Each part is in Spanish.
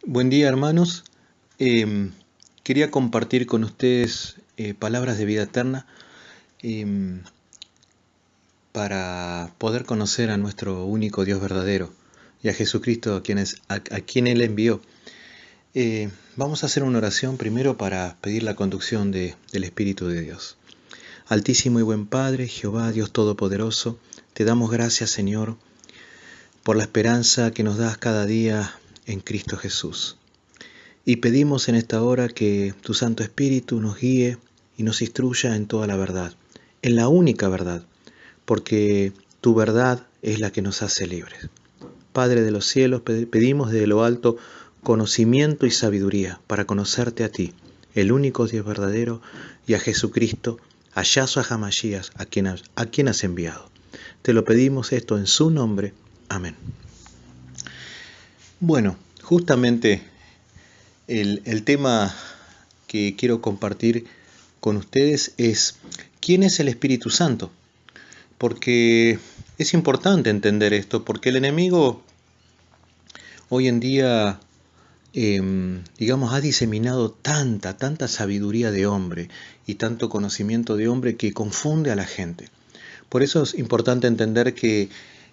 Buen día, hermanos. Em, Quería compartir con ustedes palabras de vida eterna em, para poder conocer a nuestro único Dios verdadero y a Jesucristo a quien Él envió. Vamos a hacer una oración primero para pedir la conducción del Espíritu de Dios. Altísimo y buen Padre, Jehová, Dios Todopoderoso, te damos gracias, Señor, por la esperanza que nos das cada día en Cristo Jesús. Y pedimos en esta hora que tu Santo Espíritu nos guíe y nos instruya en toda la verdad, en la única verdad, porque tu verdad es la que nos hace libres. Padre de los cielos, pedimos desde lo alto conocimiento y sabiduría para conocerte a ti, el único Dios verdadero, y a Jesucristo, a Yahshua HaMashiach, a quien has enviado. Te lo pedimos esto en su nombre. Amén. Bueno, justamente el tema que quiero compartir con ustedes es ¿quién es el Espíritu Santo? Porque es importante entender esto, porque el enemigo hoy en día, ha diseminado tanta sabiduría de hombre y tanto conocimiento de hombre que confunde a la gente. Por eso es importante entender que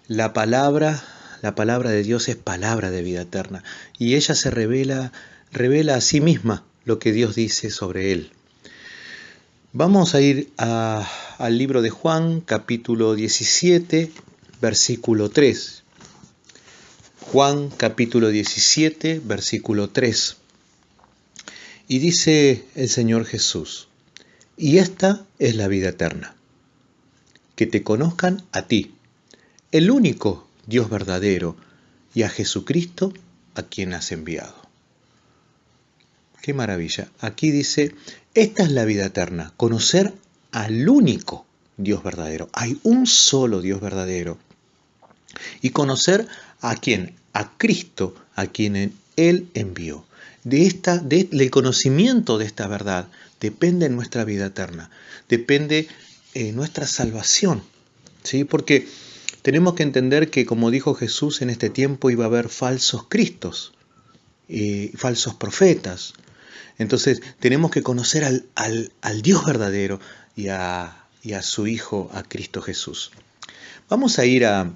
la palabra de Dios es palabra de vida eterna y ella se revela a sí misma lo que Dios dice sobre él. Vamos a ir al libro de Juan, capítulo 17, versículo 3. Juan, capítulo 17, versículo 3. Y dice el Señor Jesús: y esta es la vida eterna, que te conozcan a ti, el único Dios verdadero, y a Jesucristo, a quien has enviado. ¡Qué maravilla! Aquí dice, esta es la vida eterna, conocer al único Dios verdadero. Hay un solo Dios verdadero. Y conocer a quién, a Cristo, a quien Él envió. Del conocimiento de esta verdad depende nuestra vida eterna, depende nuestra salvación. ¿Sí? Porque tenemos que entender que, como dijo Jesús, en este tiempo iba a haber falsos cristos, falsos profetas. Entonces tenemos que conocer al Dios verdadero y a su Hijo, a Cristo Jesús. Vamos a ir a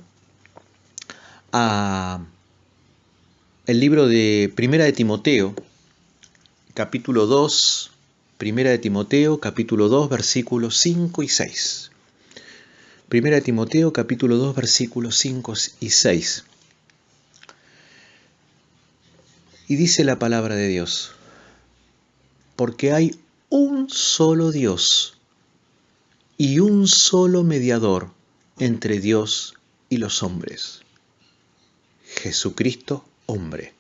el libro de Primera de Timoteo, capítulo 2, Primera de Timoteo, capítulo 2, versículos 5 y 6. Primera de Timoteo, capítulo 2, versículos 5 y 6. Y dice la palabra de Dios: porque hay un solo Dios y un solo mediador entre Dios y los hombres, Jesucristo hombre,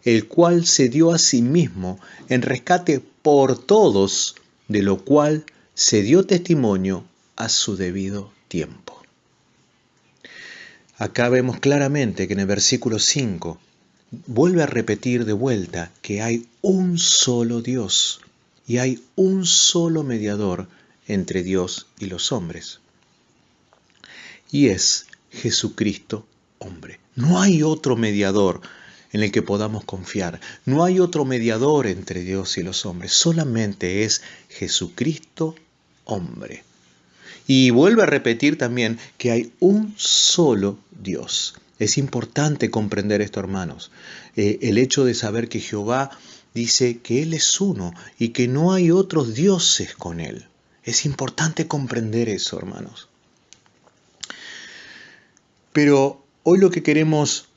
el cual se dio a sí mismo en rescate por todos, de lo cual se dio testimonio a su debido tiempo. Acá vemos claramente que en el versículo 5 vuelve a repetir de vuelta que hay un solo Dios y hay un solo mediador entre Dios y los hombres. Y es Jesucristo hombre. No hay otro mediador en el que podamos confiar. No hay otro mediador entre Dios y los hombres. Solamente es Jesucristo hombre. Y vuelve a repetir también que hay un solo Dios. Es importante comprender esto, hermanos. El hecho de saber que Jehová dice que Él es uno y que no hay otros dioses con Él. Es importante comprender eso, hermanos. Pero hoy lo que queremos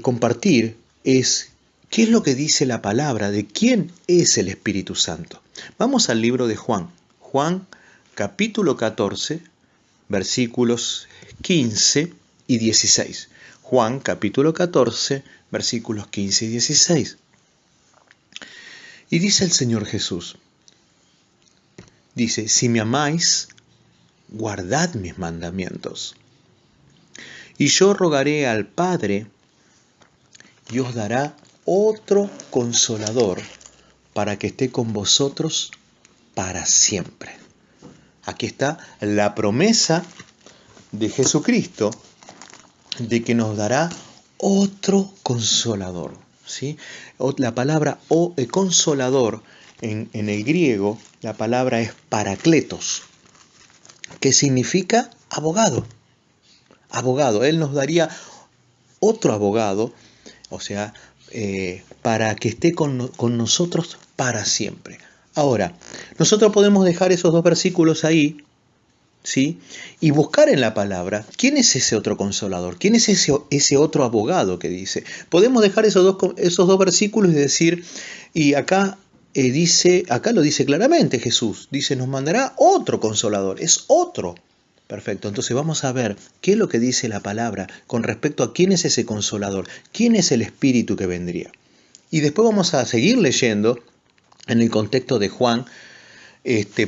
compartir es qué es lo que dice la palabra de quién es el Espíritu Santo. Vamos al libro de Juan. Juan, capítulo 14, versículos 15 y 16. Juan, capítulo 14, versículos 15 y 16. Y dice el Señor Jesús, dice, si me amáis, guardad mis mandamientos. Y yo rogaré al Padre y os dará otro consolador para que esté con vosotros para siempre. Aquí está la promesa de Jesucristo de que nos dará otro consolador. ¿sí? La palabra consolador en el griego, la palabra es parakletos, que significa abogado. Abogado, Él nos daría otro abogado, o sea, para que esté con nosotros para siempre. Ahora, nosotros podemos dejar esos dos versículos ahí, ¿sí? Y buscar en la palabra, ¿quién es ese otro consolador? ¿Quién es ese otro abogado que dice? Podemos dejar esos dos versículos y decir, y acá acá lo dice claramente Jesús, dice, nos mandará otro consolador, es otro. Perfecto, entonces vamos a ver qué es lo que dice la palabra con respecto a quién es ese consolador, quién es el Espíritu que vendría. Y después vamos a seguir leyendo en el contexto de Juan,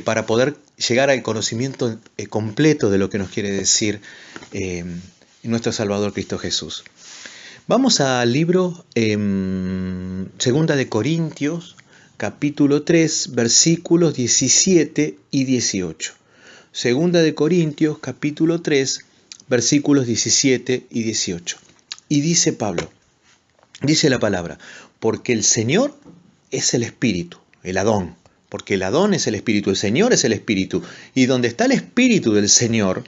para poder llegar al conocimiento completo de lo que nos quiere decir nuestro Salvador Cristo Jesús. Vamos al libro Segunda de Corintios, capítulo 3, versículos 17 y 18. Segunda de Corintios, capítulo 3, versículos 17 y 18. Y dice Pablo, dice la palabra, porque el Señor es el Espíritu, el Adón, porque el Adón es el Espíritu, el Señor es el Espíritu, y donde está el Espíritu del Señor,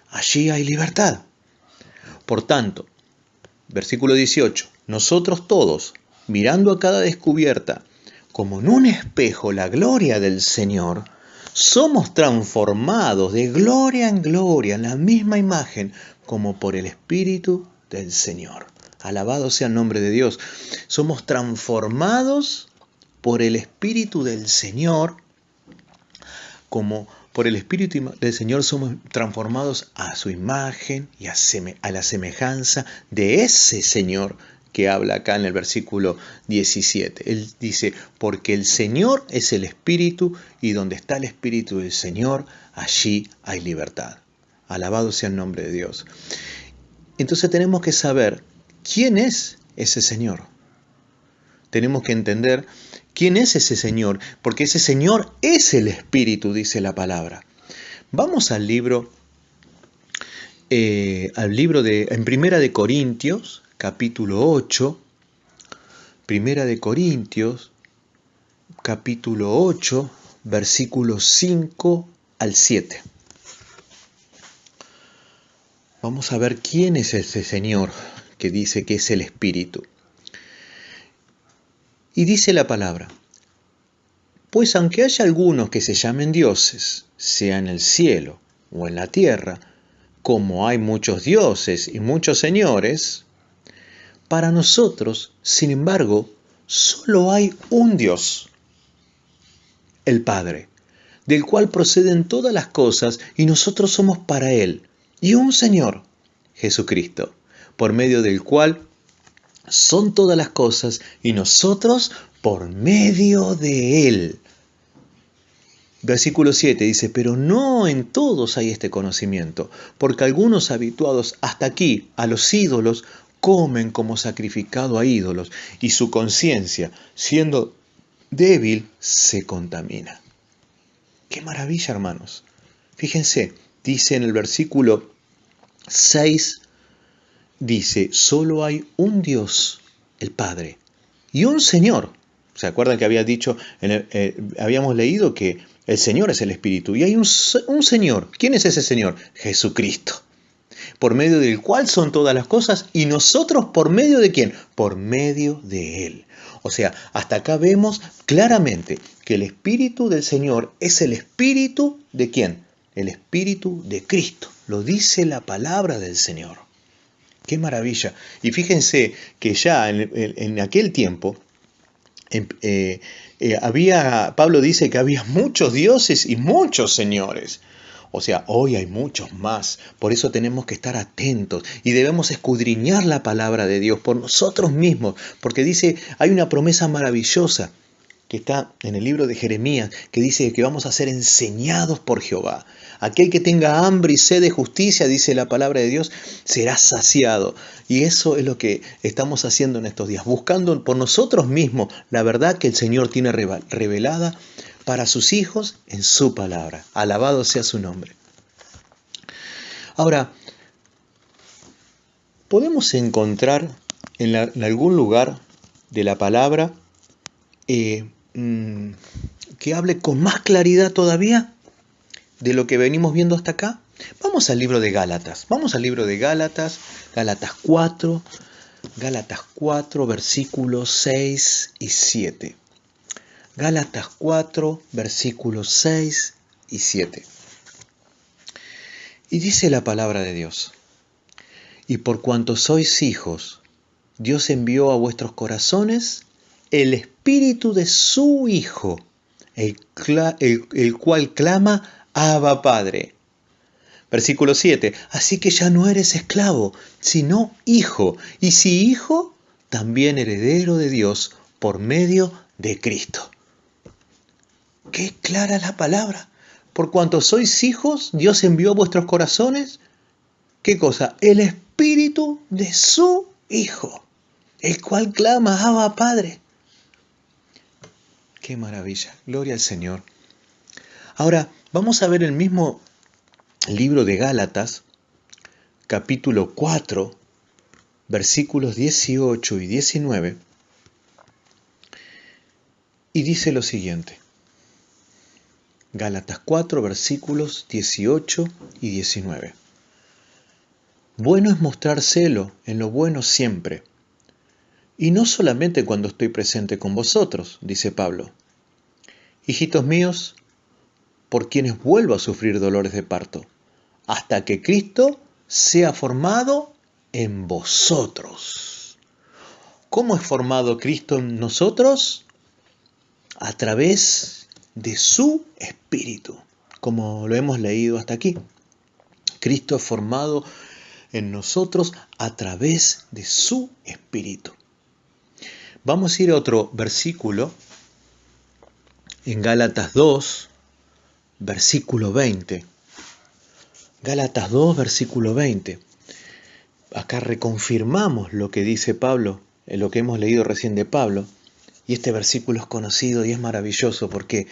allí hay libertad. Por tanto, versículo 18, nosotros todos, mirando a cada descubierta, como en un espejo la gloria del Señor, somos transformados de gloria en gloria en la misma imagen como por el Espíritu del Señor. Alabado sea el nombre de Dios. Somos transformados por el Espíritu del Señor, como por el Espíritu del Señor somos transformados a su imagen y a la semejanza de ese Señor que habla acá en el versículo 17. Él dice, porque el Señor es el Espíritu y donde está el Espíritu del Señor, allí hay libertad. Alabado sea el nombre de Dios. Entonces tenemos que saber quién es ese Señor. Tenemos que entender quién es ese Señor, porque ese Señor es el Espíritu, dice la palabra. Vamos al libro en Primera de Corintios, capítulo 8, Primera de Corintios, capítulo 8, versículos 5 al 7. Vamos a ver quién es ese Señor que dice que es el Espíritu. Y dice la palabra, pues aunque haya algunos que se llamen dioses, sea en el cielo o en la tierra, como hay muchos dioses y muchos señores, para nosotros, sin embargo, solo hay un Dios, el Padre, del cual proceden todas las cosas y nosotros somos para Él, y un Señor, Jesucristo, por medio del cual son todas las cosas y nosotros por medio de Él. Versículo 7 dice, pero no en todos hay este conocimiento, porque algunos habituados hasta aquí a los ídolos comen como sacrificado a ídolos, y su conciencia, siendo débil, se contamina. ¡Qué maravilla, hermanos! Fíjense, dice en el versículo 6, dice, solo hay un Dios, el Padre, y un Señor. ¿Se acuerdan que había dicho, habíamos leído que el Señor es el Espíritu? Y hay un Señor. ¿Quién es ese Señor? Jesucristo. Por medio del cual son todas las cosas y nosotros por medio de ¿quién? Por medio de Él. O sea, hasta acá vemos claramente que el Espíritu del Señor es el Espíritu ¿de quién? El Espíritu de Cristo. Lo dice la palabra del Señor. ¡Qué maravilla! Y fíjense que ya en aquel tiempo, Pablo dice que había muchos dioses y muchos señores. O sea, hoy hay muchos más. Por eso tenemos que estar atentos y debemos escudriñar la palabra de Dios por nosotros mismos. Porque dice, hay una promesa maravillosa que está en el libro de Jeremías, que dice que vamos a ser enseñados por Jehová. Aquel que tenga hambre y sed de justicia, dice la palabra de Dios, será saciado. Y eso es lo que estamos haciendo en estos días, buscando por nosotros mismos la verdad que el Señor tiene revelada para sus hijos en su palabra. Alabado sea su nombre. Ahora, podemos encontrar en algún lugar de la palabra, que hable con más claridad todavía de lo que venimos viendo hasta acá. Vamos al libro de Gálatas. Vamos al libro de Gálatas, Gálatas 4, versículos 6 y 7. Gálatas 4, versículos 6 y 7. Y dice la palabra de Dios: y por cuanto sois hijos, Dios envió a vuestros corazones el espíritu de su Hijo, el cual clama: Abba, Padre. Versículo 7. Así que ya no eres esclavo, sino hijo, y si hijo, también heredero de Dios por medio de Cristo. Qué clara la palabra. Por cuanto sois hijos, Dios envió a vuestros corazones, ¿qué cosa? El espíritu de su Hijo, el cual clama: Abba, Padre. Qué maravilla, gloria al Señor. Ahora, vamos a ver el mismo libro de Gálatas, capítulo 4, versículos 18 y 19, y dice lo siguiente. Gálatas 4, versículos 18 y 19. Bueno es mostrar celo en lo bueno siempre, y no solamente cuando estoy presente con vosotros, dice Pablo. Hijitos míos, por quienes vuelvo a sufrir dolores de parto, hasta que Cristo sea formado en vosotros. ¿Cómo es formado Cristo en nosotros? A través de su Espíritu, como lo hemos leído hasta aquí. Cristo es formado en nosotros a través de su Espíritu. Vamos a ir a otro versículo, en Gálatas 2, versículo 20. Gálatas 2, versículo 20. Acá reconfirmamos lo que dice Pablo, lo que hemos leído recién de Pablo. Y este versículo es conocido y es maravilloso porque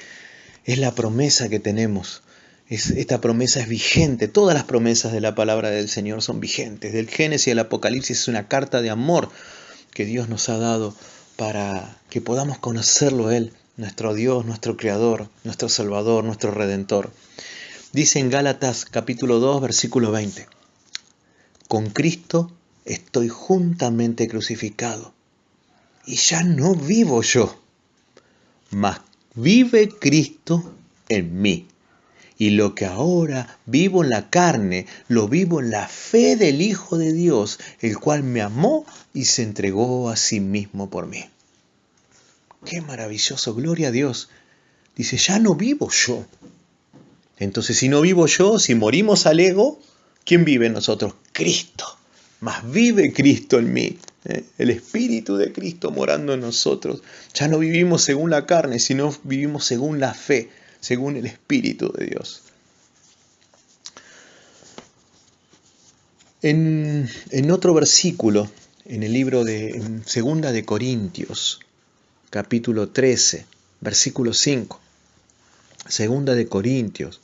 es la promesa que tenemos. Esta promesa es vigente. Todas las promesas de la palabra del Señor son vigentes. Del Génesis al Apocalipsis es una carta de amor que Dios nos ha dado para que podamos conocerlo a Él, nuestro Dios, nuestro Creador, nuestro Salvador, nuestro Redentor. Dice en Gálatas capítulo 2, versículo 20. Con Cristo estoy juntamente crucificado, y ya no vivo yo, mas vive Cristo en mí. Y lo que ahora vivo en la carne, lo vivo en la fe del Hijo de Dios, el cual me amó y se entregó a sí mismo por mí. ¡Qué maravilloso! Gloria a Dios. Dice, ya no vivo yo. Entonces, si no vivo yo, si morimos al ego, ¿quién vive en nosotros? Cristo. Mas vive Cristo en mí. El Espíritu de Cristo morando en nosotros. Ya no vivimos según la carne, sino vivimos según la fe, según el Espíritu de Dios. En otro versículo, en el libro de Segunda de Corintios, capítulo 13, versículo 5. Segunda de Corintios,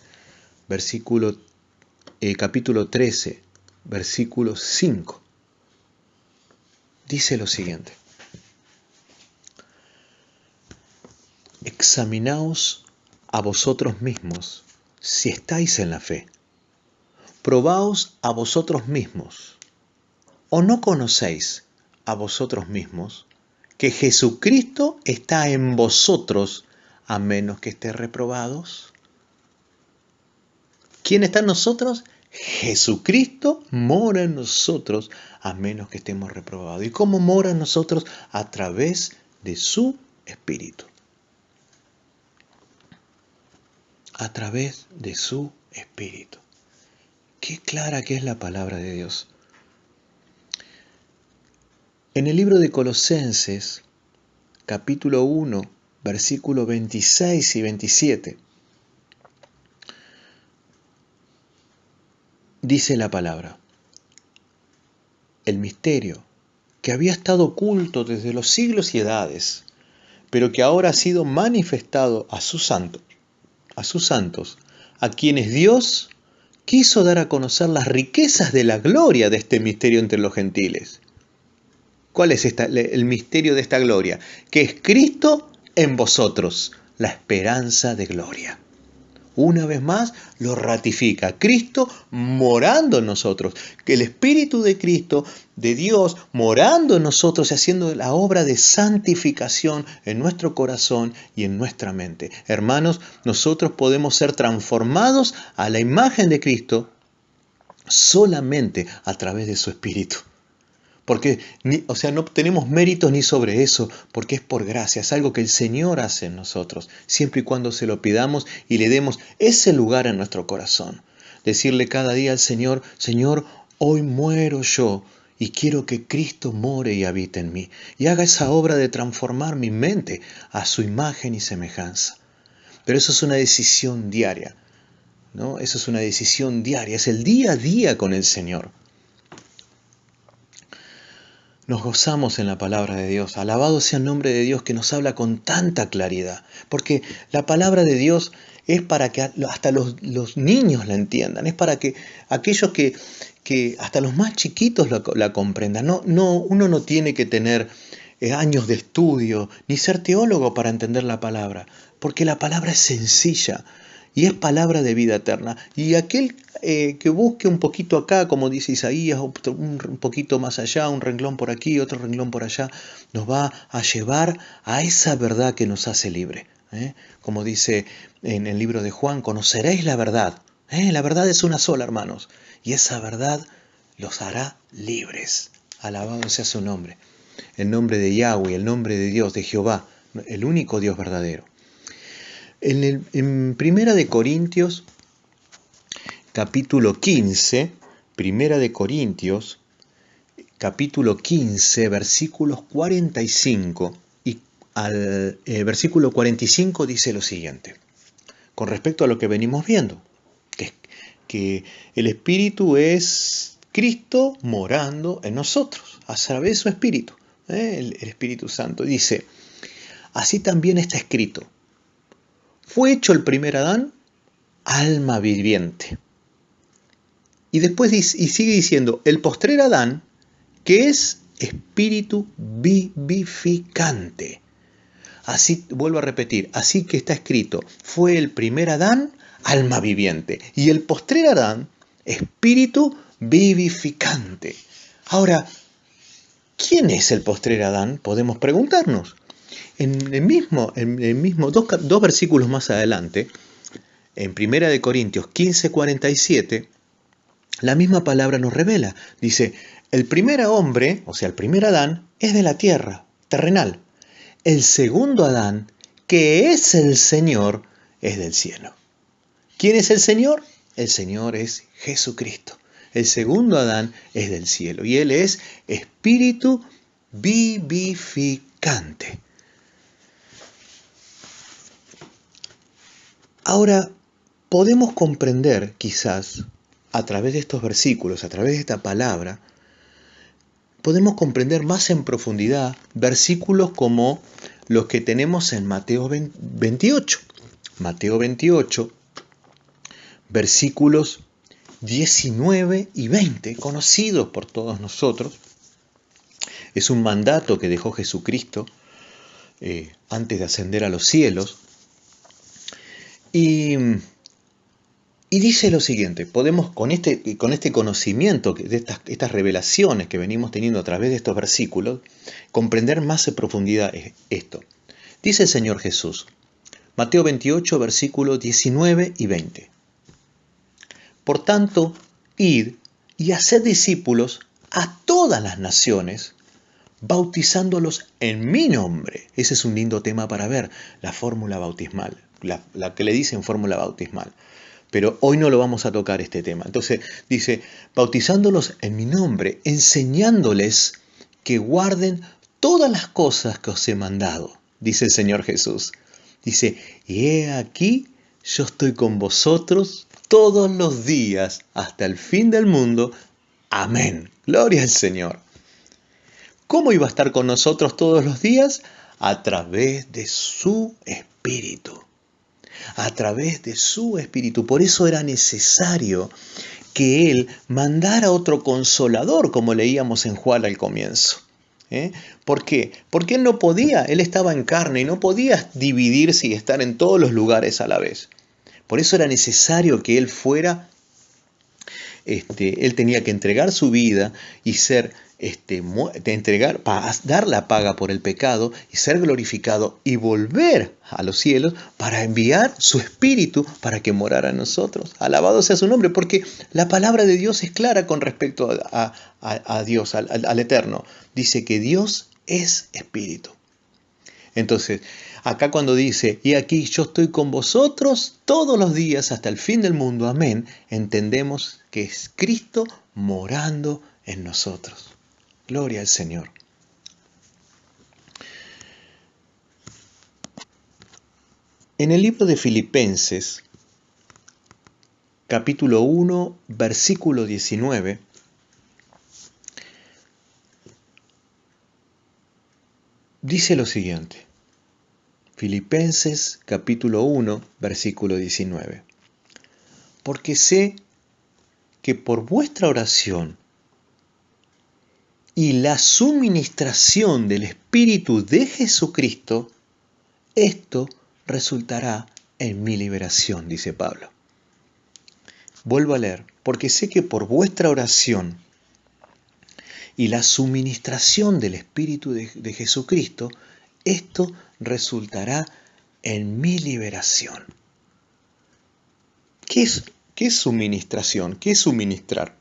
capítulo 13, versículo 5. Dice lo siguiente. Examinaos a vosotros mismos si estáis en la fe. Probaos a vosotros mismos. ¿O no conocéis a vosotros mismos que Jesucristo está en vosotros a menos que estéis reprobados? ¿Quién está en nosotros? Jesucristo mora en nosotros a menos que estemos reprobados. ¿Y cómo mora en nosotros? A través de su Espíritu. A través de su Espíritu. Qué clara que es la palabra de Dios. En el libro de Colosenses, capítulo 1, versículos 26 y 27, dice la palabra: el misterio que había estado oculto desde los siglos y edades, pero que ahora ha sido manifestado a sus santos, a quienes Dios quiso dar a conocer las riquezas de la gloria de este misterio entre los gentiles. ¿Cuál es el misterio de esta gloria? Que es Cristo en vosotros, la esperanza de gloria. Una vez más lo ratifica. Cristo morando en nosotros. Que el Espíritu de Cristo, de Dios, morando en nosotros y haciendo la obra de santificación en nuestro corazón y en nuestra mente. Hermanos, nosotros podemos ser transformados a la imagen de Cristo solamente a través de su Espíritu. Porque, no tenemos méritos ni sobre eso, porque es por gracia, es algo que el Señor hace en nosotros, siempre y cuando se lo pidamos y le demos ese lugar en nuestro corazón. Decirle cada día al Señor, Señor, hoy muero yo y quiero que Cristo more y habite en mí, y haga esa obra de transformar mi mente a su imagen y semejanza. Pero eso es una decisión diaria, ¿no? Eso es una decisión diaria, es el día a día con el Señor. Nos gozamos en la palabra de Dios. Alabado sea el nombre de Dios que nos habla con tanta claridad. Porque la palabra de Dios es para que hasta los niños la entiendan. Es para que aquellos que hasta los más chiquitos la comprendan. Uno no tiene que tener años de estudio ni ser teólogo para entender la palabra. Porque la palabra es sencilla y es palabra de vida eterna. Y aquel que busque un poquito acá, como dice Isaías, un poquito más allá, un renglón por aquí, otro renglón por allá, nos va a llevar a esa verdad que nos hace libre. Como dice en el libro de Juan, conoceréis la verdad. La verdad es una sola, hermanos, y esa verdad los hará libres. Alabado sea su nombre. El nombre de Yahweh, el nombre de Dios, de Jehová, el único Dios verdadero. En Primera de Corintios, capítulo 15, Primera de Corintios, capítulo 15, versículos 45 y al versículo 45 dice lo siguiente, con respecto a lo que venimos viendo, que el Espíritu es Cristo morando en nosotros, a través de su Espíritu, el Espíritu Santo. Dice, así también está escrito, fue hecho el primer Adán, alma viviente. Y después sigue diciendo, el postrer Adán, que es espíritu vivificante. Así, vuelvo a repetir, así que está escrito, fue el primer Adán, alma viviente. Y el postrer Adán, espíritu vivificante. Ahora, ¿quién es el postrer Adán? Podemos preguntarnos. En el mismo dos versículos más adelante, en 1 de Corintios 15:47, la misma palabra nos revela. Dice, el primer hombre, o sea, el primer Adán, es de la tierra, terrenal. El segundo Adán, que es el Señor, es del cielo. ¿Quién es el Señor? El Señor es Jesucristo. El segundo Adán es del cielo y Él es espíritu vivificante. Ahora, podemos comprender quizás a través de estos versículos, a través de esta palabra, podemos comprender más en profundidad versículos como los que tenemos en Mateo 28. Mateo 28, versículos 19 y 20, conocidos por todos nosotros. Es un mandato que dejó Jesucristo antes de ascender a los cielos. Y dice lo siguiente, podemos con este conocimiento de estas revelaciones que venimos teniendo a través de estos versículos, comprender más en profundidad esto. Dice el Señor Jesús, Mateo 28, versículos 19 y 20. Por tanto, id y haced discípulos a todas las naciones, bautizándolos en mi nombre. Ese es un lindo tema para ver, la fórmula bautismal, la que le dicen fórmula bautismal. Pero hoy no lo vamos a tocar este tema. Entonces dice, bautizándolos en mi nombre, enseñándoles que guarden todas las cosas que os he mandado, dice el Señor Jesús. Dice, y he aquí, yo estoy con vosotros todos los días hasta el fin del mundo. Amén. Gloria al Señor. ¿Cómo iba a estar con nosotros todos los días? A través de su Espíritu. A través de su Espíritu. Por eso era necesario que Él mandara otro consolador, como leíamos en Juan al comienzo. ¿Eh? ¿Por qué? Porque él no podía, él estaba en carne y no podía dividirse y estar en todos los lugares a la vez. Por eso era necesario que él fuera, él tenía que entregar su vida y ser, de entregar, dar la paga por el pecado y ser glorificado y volver a los cielos para enviar su espíritu para que morara en nosotros. Alabado sea su nombre, porque la palabra de Dios es clara con respecto a Dios, al Eterno. Dice que Dios es espíritu. Entonces, acá cuando dice, y aquí yo estoy con vosotros todos los días hasta el fin del mundo, amén, entendemos que es Cristo morando en nosotros. Gloria al Señor. En el libro de Filipenses, capítulo 1, versículo 19, dice lo siguiente. Filipenses capítulo 1, versículo 19. Porque sé que por vuestra oración y la suministración del Espíritu de Jesucristo, esto resultará en mi liberación, dice Pablo. Vuelvo a leer. Porque sé que por vuestra oración y la suministración del Espíritu de Jesucristo, esto resultará en mi liberación. ¿Qué es suministración? ¿Qué es suministrar?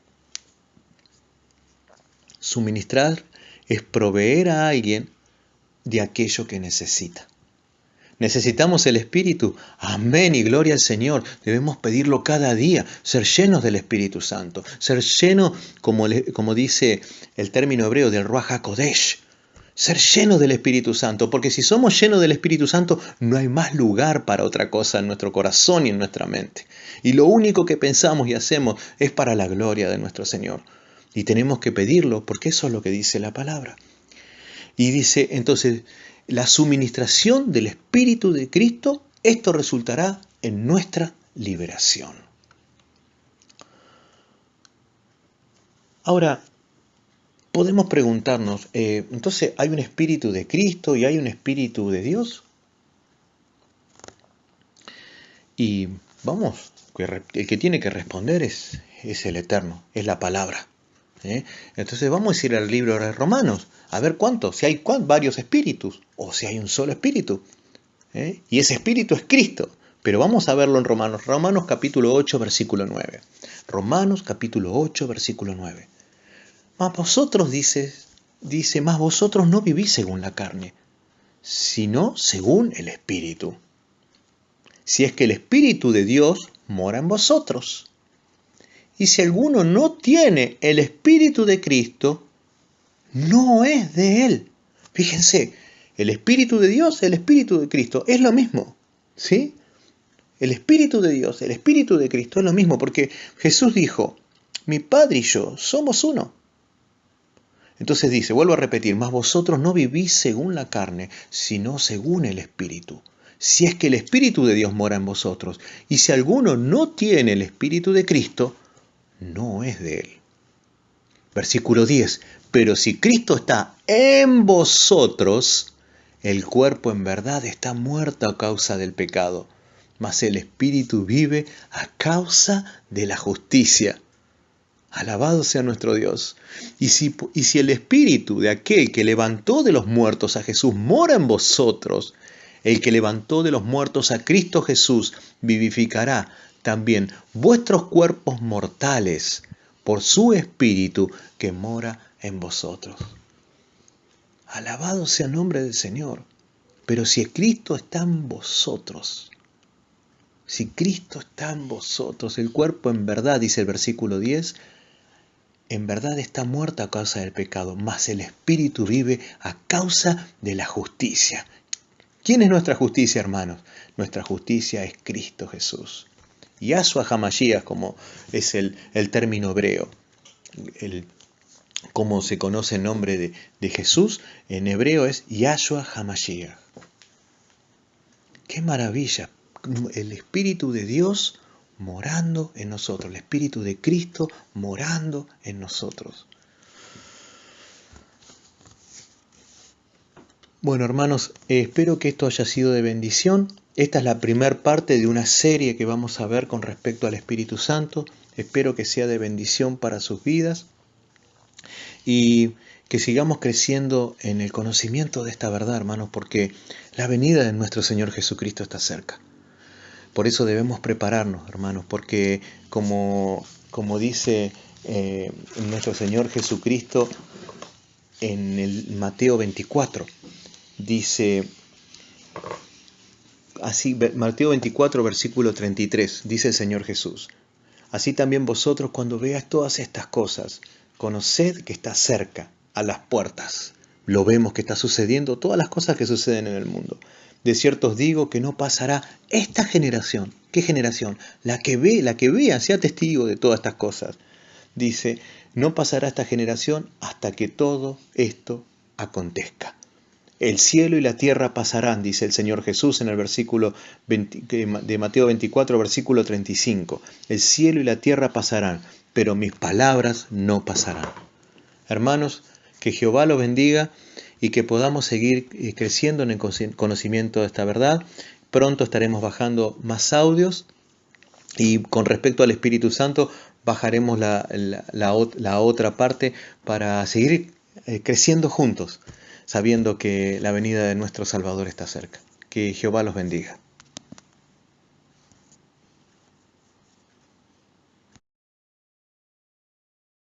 Suministrar es proveer a alguien de aquello que necesita. ¿Necesitamos el Espíritu? Amén y gloria al Señor. Debemos pedirlo cada día, ser llenos del Espíritu Santo, ser llenos, como dice el término hebreo, del Ruach HaKodesh. Ser llenos del Espíritu Santo, porque si somos llenos del Espíritu Santo, no hay más lugar para otra cosa en nuestro corazón y en nuestra mente. Y lo único que pensamos y hacemos es para la gloria de nuestro Señor. Y tenemos que pedirlo, porque eso es lo que dice la palabra. Y dice, entonces, la suministración del Espíritu de Cristo, esto resultará en nuestra liberación. Ahora, podemos preguntarnos, entonces, ¿hay un Espíritu de Cristo y hay un Espíritu de Dios? Y vamos, el que tiene que responder es el Eterno, es la palabra. Entonces vamos a ir al libro de Romanos, a ver cuántos, si hay varios espíritus o si hay un solo espíritu. Y ese espíritu es Cristo. Pero vamos a verlo en Romanos. Romanos capítulo 8, versículo 9. Romanos capítulo 8, versículo 9. Mas vosotros, dice, mas vosotros no vivís según la carne, sino según el Espíritu. Si es que el Espíritu de Dios mora en vosotros. Y si alguno no tiene el Espíritu de Cristo, no es de él. Fíjense, el Espíritu de Dios, el Espíritu de Cristo, es lo mismo. ¿Sí? El Espíritu de Dios, el Espíritu de Cristo es lo mismo, porque Jesús dijo, mi Padre y yo somos uno. Entonces dice, vuelvo a repetir, mas vosotros no vivís según la carne, sino según el Espíritu. Si es que el Espíritu de Dios mora en vosotros, y si alguno no tiene el Espíritu de Cristo, no es de él. Versículo 10, pero si Cristo está en vosotros, el cuerpo en verdad está muerto a causa del pecado, mas el Espíritu vive a causa de la justicia. Alabado sea nuestro Dios. Y si el Espíritu de aquel que levantó de los muertos a Jesús mora en vosotros, el que levantó de los muertos a Cristo Jesús vivificará también vuestros cuerpos mortales por su Espíritu que mora en vosotros. Alabado sea el nombre del Señor. Pero si Cristo está en vosotros, si Cristo está en vosotros, el cuerpo en verdad, dice el versículo 10, en verdad está muerto a causa del pecado, mas el Espíritu vive a causa de la justicia. ¿Quién es nuestra justicia, hermanos? Nuestra justicia es Cristo Jesús. Yahshua HaMashiach, como es el término hebreo. Como se conoce el nombre de Jesús, en hebreo es Yahshua HaMashiach. ¡Qué maravilla! El Espíritu de Dios morando en nosotros, el Espíritu de Cristo morando en nosotros. Bueno, hermanos, espero que esto haya sido de bendición. Esta es la primera parte de una serie que vamos a ver con respecto al Espíritu Santo. Espero que sea de bendición para sus vidas y que sigamos creciendo en el conocimiento de esta verdad, hermanos, porque la venida de nuestro Señor Jesucristo está cerca. Por eso debemos prepararnos, hermanos, porque como dice nuestro Señor Jesucristo en el Mateo 24, dice así, Mateo 24, versículo 33, dice el Señor Jesús: así también vosotros, cuando veáis todas estas cosas, conoced que está cerca, a las puertas. Lo vemos que está sucediendo, todas las cosas que suceden en el mundo. De cierto os digo que no pasará esta generación. ¿Qué generación? La que vea, sea testigo de todas estas cosas. Dice, no pasará esta generación hasta que todo esto acontezca. El cielo y la tierra pasarán, dice el Señor Jesús en el versículo 20, de Mateo 24, versículo 35. El cielo y la tierra pasarán, pero mis palabras no pasarán. Hermanos, que Jehová los bendiga y que podamos seguir creciendo en el conocimiento de esta verdad. Pronto estaremos bajando más audios y con respecto al Espíritu Santo bajaremos la otra parte para seguir creciendo juntos, sabiendo que la venida de nuestro Salvador está cerca. Que Jehová los bendiga.